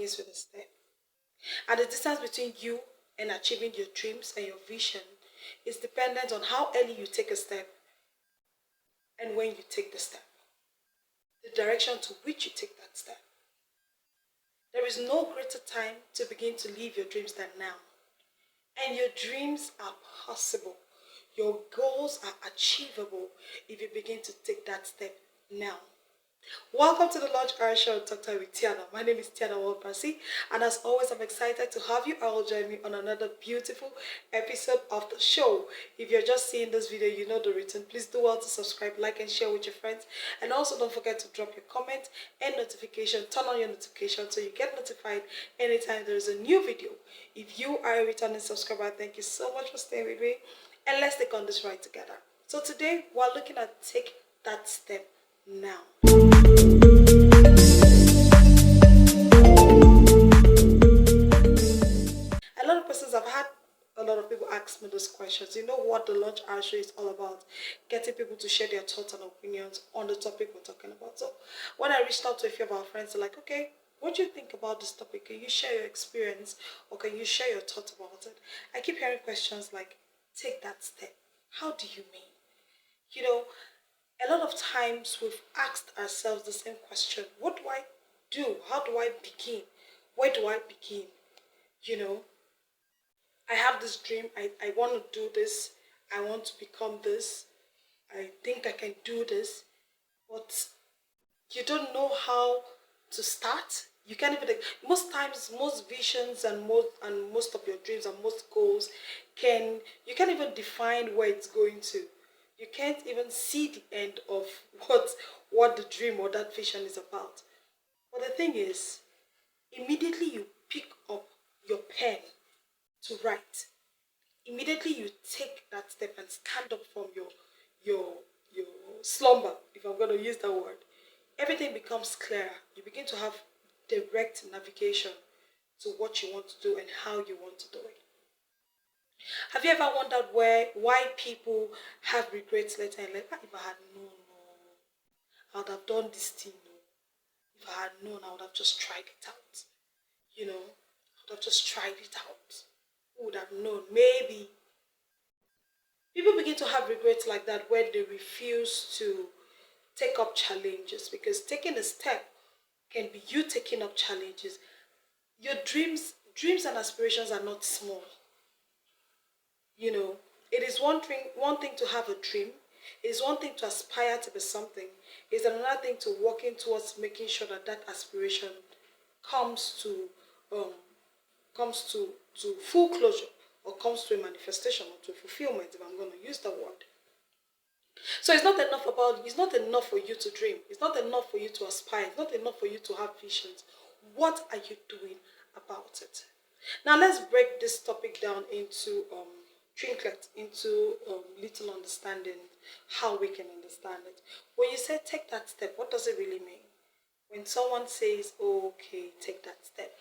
begins with a step. And the distance between you and achieving your dreams and your vision is dependent on how early you take a step and when you take the step. The direction to which you take that step. There is no greater time to begin to live your dreams than now. And your dreams are possible. Your goals are achievable if you begin to take that step now. Welcome to the Launch Hour Show, Talktime with Tiana. My name is Tiana Walpercy, and as always, I'm excited to have you all join me on another beautiful episode of the show. If you're just seeing this video, you know the routine. Please do well to subscribe, like, and share with your friends. And also don't forget to drop your comment and notification. Turn on your notification so you get notified anytime there is a new video. If you are a returning subscriber, thank you so much for staying with me. And let's take on this ride together. So today, we're looking at take that step now. A lot of persons have had a lot of people ask me those questions. You know what the Launch Hour Show is all about? Getting people to share their thoughts and opinions on the topic we're talking about. So when I reached out to a few of our friends, they're like, okay, what do you think about this topic? Can you share your experience or can you share your thoughts about it? I keep hearing questions like, take that step. How do you mean? You know, a lot of times we've asked ourselves the same question. What do I do? How do I begin? Where do I begin? You know, I have this dream. I want to do this. I want to become this. I think I can do this. But you don't know how to start. You can't even, most times, most visions and most of your dreams and most goals you can't even define where it's going to. You can't even see the end of what the dream or that vision is about. But the thing is, immediately you pick up your pen to write, immediately you take that step and stand up from your slumber, if I'm going to use that word, everything becomes clearer. You begin to have direct navigation to what you want to do and how you want to do it. Have you ever wondered why people have regrets later in life? If I had known, I would have done this thing. If I had known, I would have just tried it out. You know, I would have just tried it out. Who would have known? Maybe. People begin to have regrets like that when they refuse to take up challenges, because taking a step can be you taking up challenges. Your dreams and aspirations are not small. You know, it is one thing to have a dream. It is one thing to aspire to be something. It's another thing to working towards making sure that aspiration comes to full closure, or comes to a manifestation or to fulfillment, if I'm going to use the word. So it's not enough for you to dream. It's not enough for you to aspire. It's not enough for you to have visions. What are you doing about it? Now let's break this topic down into trinket, into little understanding, how we can understand it. When you say take that step, what does it really mean? When someone says, oh, okay, take that step,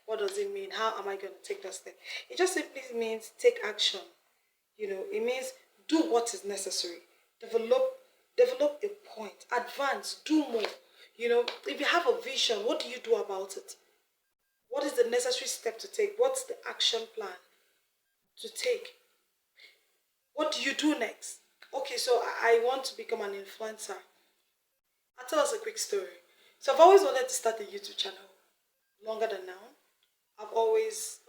what does it mean? How am I going to take that step? It just simply means take action. You know, it means do what is necessary. Develop a point. Advance. Do more. You know, if you have a vision, what do you do about it? What is the necessary step to take? What's the action plan to take? What do you do next? Okay, so I want to become an influencer. I'll tell us a quick story. So I've always wanted to start a YouTube channel. Longer than now. I've always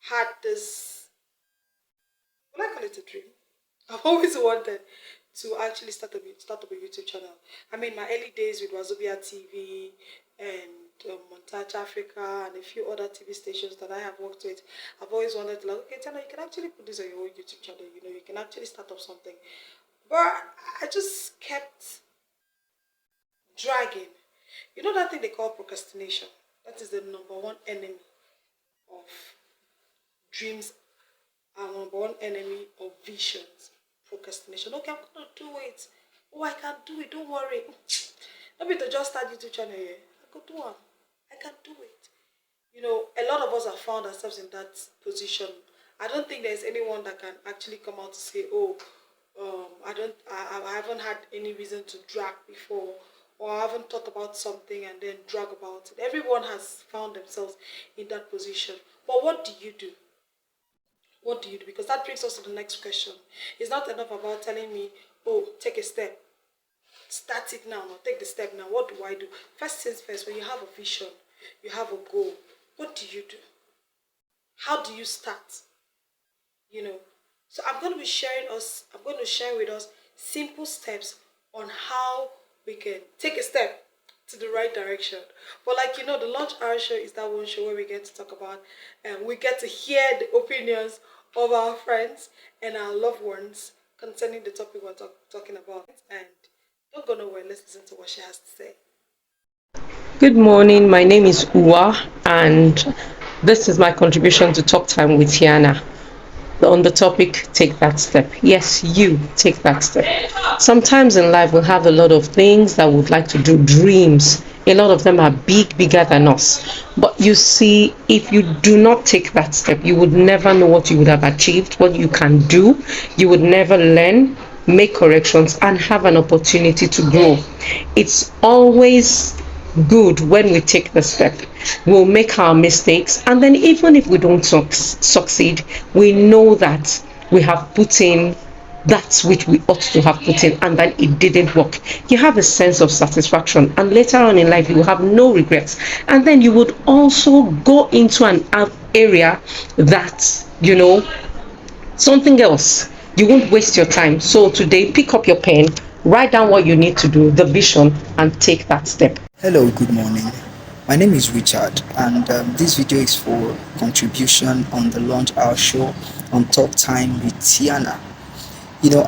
had this, what I call it, a dream. I've always wanted to actually start up a YouTube channel. I mean, my early days with Wazobia TV and Montage Africa and a few other TV stations that I have worked with, I've always wanted to, like, okay, Tiana, you can actually put this on your own YouTube channel. You know, you can actually start up something. But I just kept dragging. You know that thing they call procrastination? That is the number one enemy of dreams and number one enemy of visions. Procrastination. Okay, I'm going to do it. Oh, I can do it. Don't worry. Not be to just start YouTube channel here. I could do it. I can do it. You know, a lot of us have found ourselves in that position. I don't think there's anyone that can actually come out to say, oh, I haven't had any reason to drag before, or I haven't thought about something and then drag about it. Everyone has found themselves in that position. But what do you do? What do you do? Because that brings us to the next question. It's not enough about telling me, oh, take a step. Start it now. Now take the step now. What do I do? First things first, when you have a vision, you have a goal, what do you do? How do you start? You know. So I'm going to share with us simple steps on how we can take a step to the right direction. But like the Launch Hour show is that one show where we get to talk about and we get to hear the opinions of our friends and our loved ones concerning the topic we're talking about. And don't go nowhere, let's listen to what she has to say. Good morning. My name is Uwa, and this is my contribution to Talktime with Tiana. On the topic, take that step. Yes, you take that step. Sometimes in life, we'll have a lot of things that we'd like to do, dreams. A lot of them are big, bigger than us. But you see, if you do not take that step, you would never know what you would have achieved, what you can do. You would never learn, make corrections, and have an opportunity to grow. It's always good when we take the step. We'll make our mistakes, and then even if we don't succeed, we know that we have put in that which we ought to have put in, and then it didn't work. You have a sense of satisfaction, and later on in life you will have no regrets. And then you would also go into an area that something else. You won't waste your time. So today, pick up your pen, write down what you need to do, the vision, and take that step. Hello, good morning. My name is Richard, and this video is for contribution on the Launch Hour show on Talk Time with Tiana.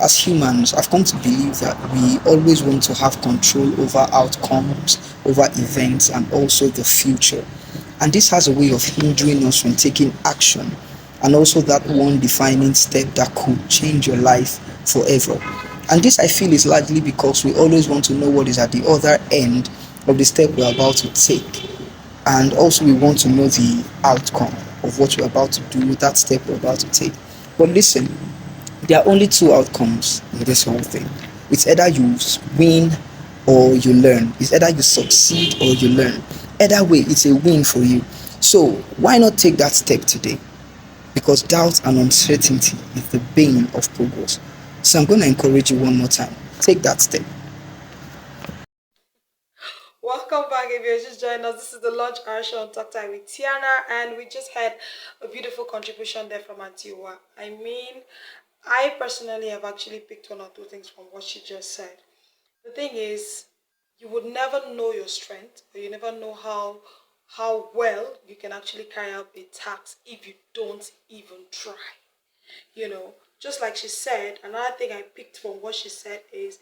As humans, I've come to believe that we always want to have control over outcomes, over events, and also the future. And this has a way of hindering us from taking action, and also that one defining step that could change your life forever. And this, I feel, is largely because we always want to know what is at the other end of the step we're about to take. And also, we want to know the outcome of what we're about to do, that step we're about to take. But listen, there are only two outcomes in this whole thing. It's either you win or you learn. It's either you succeed or you learn. Either way, it's a win for you. So why not take that step today? Because doubt and uncertainty is the bane of progress. So I'm going to encourage you one more time. Take that step. Welcome back if you're just joining us. This is the Launch Hour show on Talk Time with Tiana, and we just had a beautiful contribution there from Antiwa. I personally have actually picked one or two things from what she just said. The thing is, you would never know your strength, or you never know how well you can actually carry out a task if you don't even try. Just like she said, another thing I picked from what she said is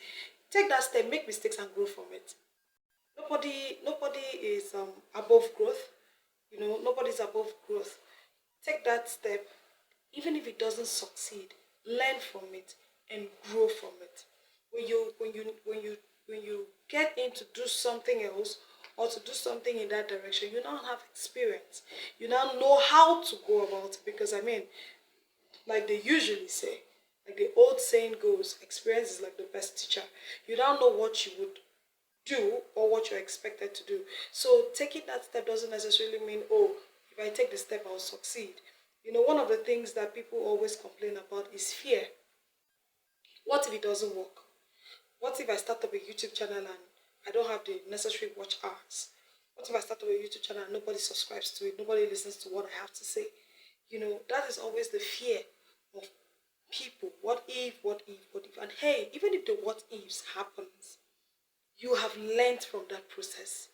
take that step, make mistakes, and grow from it. Nobody is above growth. Nobody's above growth. Take that step, even if it doesn't succeed, learn from it and grow from it. When you get in to do something else or to do something in that direction, you now have experience. You now know how to go about it, because like they usually say, like the old saying goes, experience is like the best teacher. You now know what you would do or what you're expected to do. So taking that step doesn't necessarily mean, oh, if I take the step, I'll succeed. One of the things that people always complain about is fear. What if it doesn't work? What if I start up a YouTube channel and I don't have the necessary watch hours? What if I start up a YouTube channel and nobody subscribes to it, nobody listens to what I have to say? That is always the fear of people. What if, what if, what if? And hey, even if the what ifs happens, you have learned from that process.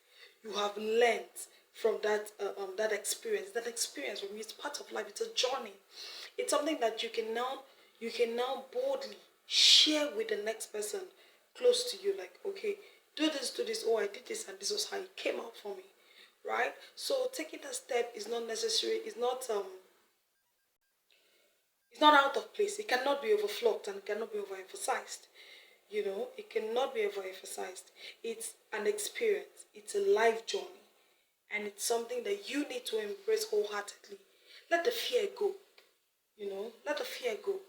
You have learned from that experience. That experience for me is part of life. It's a journey. It's something that you can now boldly share with the next person close to you. Like, okay, do this. Oh, I did this, and this was how it came out for me, right? So taking that step is not necessary. It's not out of place. It cannot be overflocked and it cannot be overemphasized. It cannot be overemphasized. It's an experience. It's a life journey. And it's something that you need to embrace wholeheartedly. Let the fear go. Let the fear go.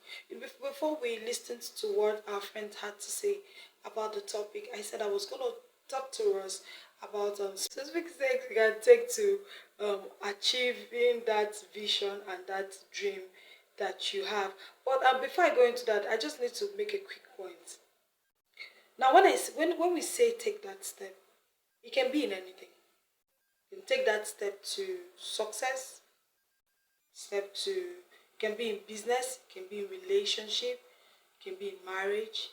Before we listened to what our friend had to say about the topic, I said I was going to talk to us about specific steps you can take to achieving that vision and that dream that you have. But before I go into that, I just need to make a quick point. Now, when we say take that step, it can be in anything. You can take that step to success, step to it can be in business, it can be in relationship, it can be in marriage,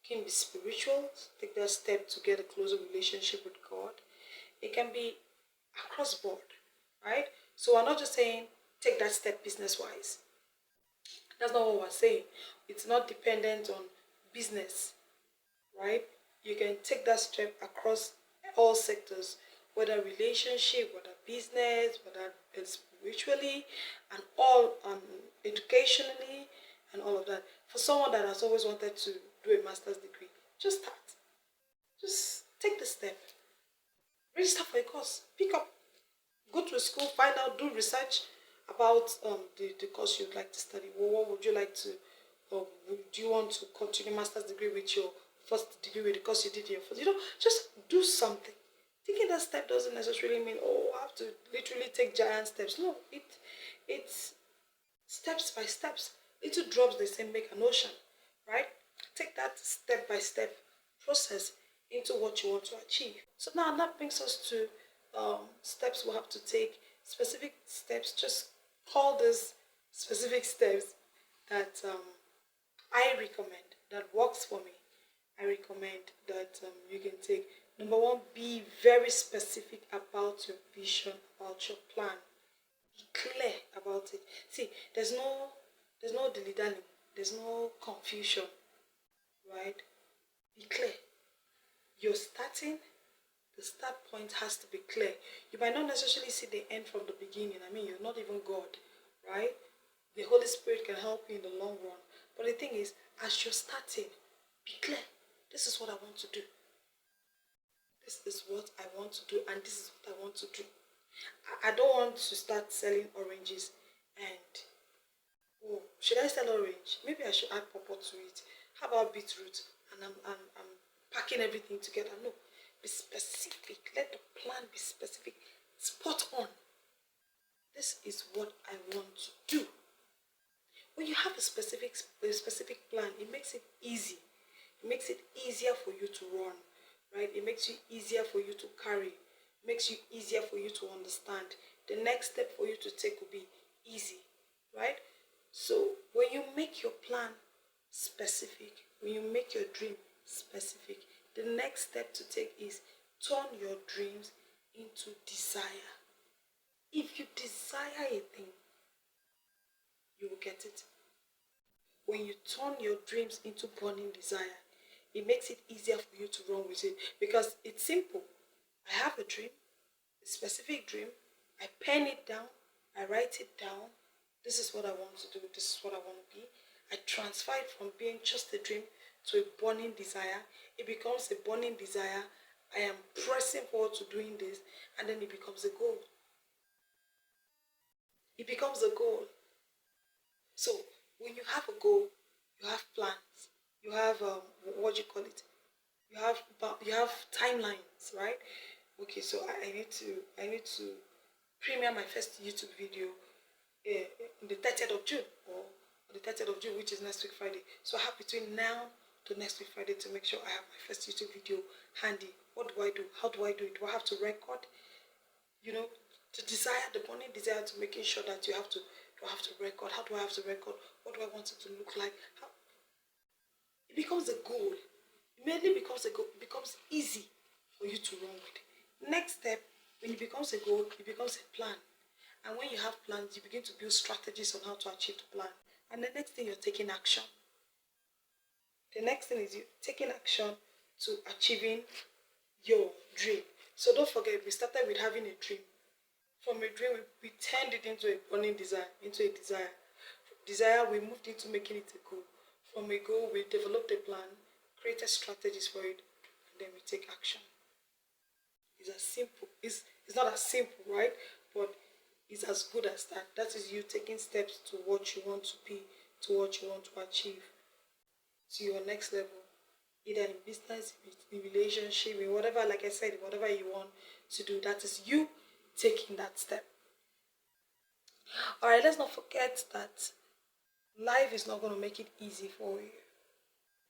it can be spiritual. Take that step to get a closer relationship with God. It can be across board, right? So we're not just saying take that step business wise. That's not what we're saying. It's not dependent on business, right? You can take that step across all sectors, whether relationship, whether business, whether it's spiritually, and all educationally, and all of that. For someone that has always wanted to do a master's degree, just start. Just take the step. Register for a course. Pick up. Go to a school. Find out. Do research about the course you'd like to study. Well, what would you like to? Do you want to continue master's degree with your first degree with the course you did your first? Just do something. Taking that step doesn't necessarily mean I have to literally take giant steps. No, it's steps by steps. Little drops they say make an ocean, right? Take that step by step process into what you want to achieve. So now that brings us to steps we have to take, specific steps. Just call these specific steps that I recommend, that works for me. I recommend that you can take. Number one, be very specific about your vision, about your plan. Be clear about it. See, there's no dilly-dally, there's no confusion, right? Be clear. You're starting, the start point has to be clear. You might not necessarily see the end from the beginning. I mean, you're not even God, right? The Holy Spirit can help you in the long run. But the thing is, as you're starting, be clear. This is what I want to do. This is what I want to do, and this is what I want to do. I don't want to start selling oranges and should I sell orange? Maybe I should add pawpaw to it. How about beetroot? And I'm packing everything together. No, be specific. Let the plan be specific. Spot on. This is what I want to do. When you have a specific plan, it makes it easy. It makes it easier for you to run, right? It makes it easier for you to carry. It makes it easier for you to understand. The next step for you to take will be easy, right? So when you make your plan specific, when you make your dream specific, the next step to take is turn your dreams into desire. If you desire a thing, you will get it. When you turn your dreams into burning desire, it makes it easier for you to run with it, because it's simple. I have a dream, a specific dream. I pen it down. I write it down. This is what I want to do. This is what I want to be. I transfer it from being just a dream to a burning desire. It becomes a burning desire. I am pressing forward to doing this, and then it becomes a goal. It becomes a goal. So when you have a goal, you have plans. You have what do you call it? You have timelines, right? Okay, so I need to premiere my first YouTube video on the 30th of June, or the 30th of June, which is next week Friday. So I have between now to next week Friday to make sure I have my first YouTube video handy. What do I do? How do I do it? Do I have to record? To desire, the burning desire to making sure that you have to, do I have to record? How do I have to record? What do I want it to look like? It becomes a goal. It mainly becomes a goal. It becomes easy for you to run with. Next step, when it becomes a goal, it becomes a plan. And when you have plans, you begin to build strategies on how to achieve the plan. And the next thing, you're taking action. The next thing is you taking action to achieving your dream. So don't forget, we started with having a dream. From a dream, we turned it into a burning desire, into a desire. Desire, we moved into making it a goal. From a goal, we developed a plan, created strategies for it, and then we take action. It's as simple. It's not as simple, right? But it's as good as that. That is you taking steps to what you want to be, to what you want to achieve, to your next level. either in business, in relationship, in whatever, like I said, whatever you want to do. That is you taking that step. All right, let's not forget that life is not going to make it easy for you.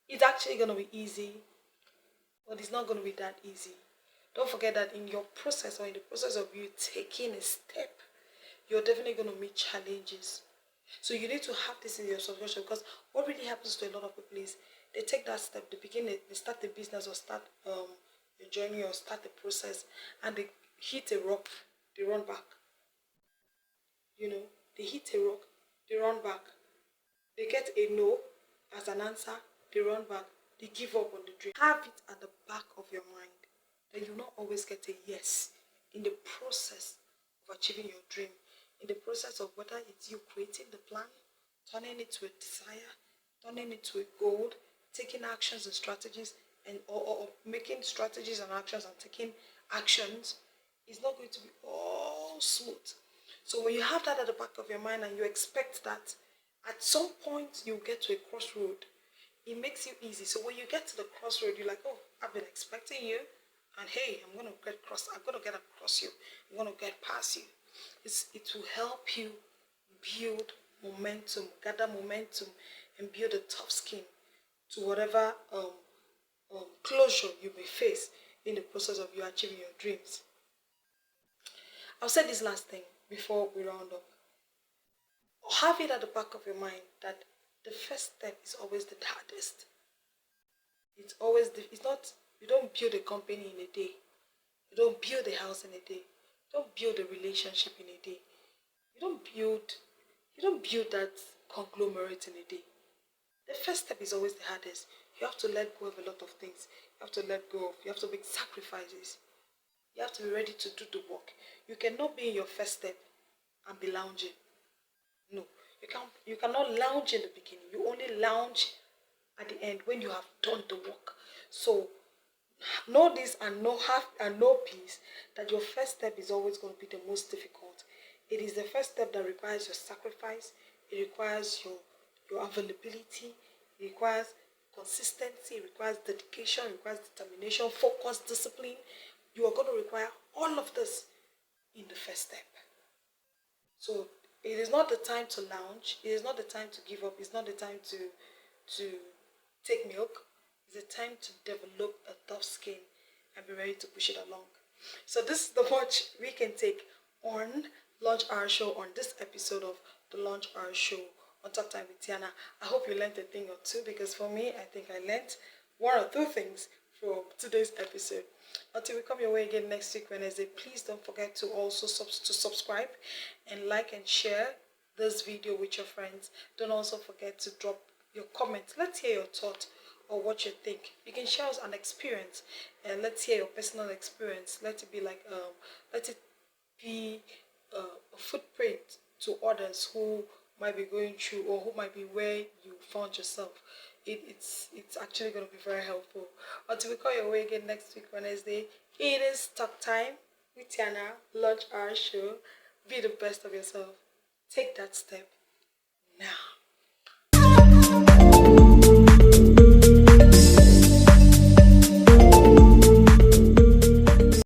It's actually going to be easy, but it's not going to be that easy. Don't forget that in your process or in the process of you taking a step, you're definitely going to meet challenges. So you need to have this in your subconscious, because what really happens to a lot of people is they take that step, they start the business or start a journey or start the process, and they hit a rock, they run back. You know, they hit a rock, they run back. They get a no as an answer, they run back, they give up on the dream. Have it at the back of your mind that you not always get a yes in the process of achieving your dream, in the process of whether it's you creating the plan, turning it to a desire, turning it to a goal, taking actions and strategies, and or making strategies and actions and taking actions. Is not going to be all smooth. So when you have that at the back of your mind and you expect that at some point you get to a crossroad, it makes you easy. So when you get to the crossroad, you're like, oh, I've been expecting you, and hey, I'm gonna get across you. I'm gonna get past you. It will help you build momentum, gather momentum, and build a tough skin to whatever closure you may face in the process of you achieving your dreams. I'll say this last thing before we round up. Have it at the back of your mind that the first step is always the hardest. It's not, you don't build a company in a day. You don't build a house in a day. You don't build a relationship in a day. You don't build that conglomerate in a day. The first step is always the hardest. You have to let go of a lot of things. You have to make sacrifices. You have to be ready to do the work. You cannot be in your first step and be lounging. No, you cannot lounge in the beginning. You only lounge at the end when you have done the work. So know this and know peace that your first step is always going to be the most difficult. It is the first step that requires your sacrifice. It requires your availability. It requires consistency. It requires dedication. It requires determination, focus, discipline. You are going to require all of this in the first step. So it is not the time to lounge. It is not the time to give up. It's not the time to take milk. It's the time to develop a tough skin and be ready to push it along. So this is the much we can take on Launch Our Show, on this episode of the Launch Our Show on Talktime with Tiana. I hope you learned a thing or two, because for me, I think I learned one or two things from today's episode. Until we come your way again next week Wednesday, please don't forget to also subscribe and like and share this video with your friends. Don't also forget to drop your comments. Let's hear your thoughts or what you think. You can share us an experience, and let's hear your personal experience. Let it be a footprint to others who might be going through or who might be where you found yourself. It's actually going to be very helpful. Until we call your way again next week Wednesday, it is Talk Time with Tiana. Launch Our Show. Be the best of yourself. Take that step now.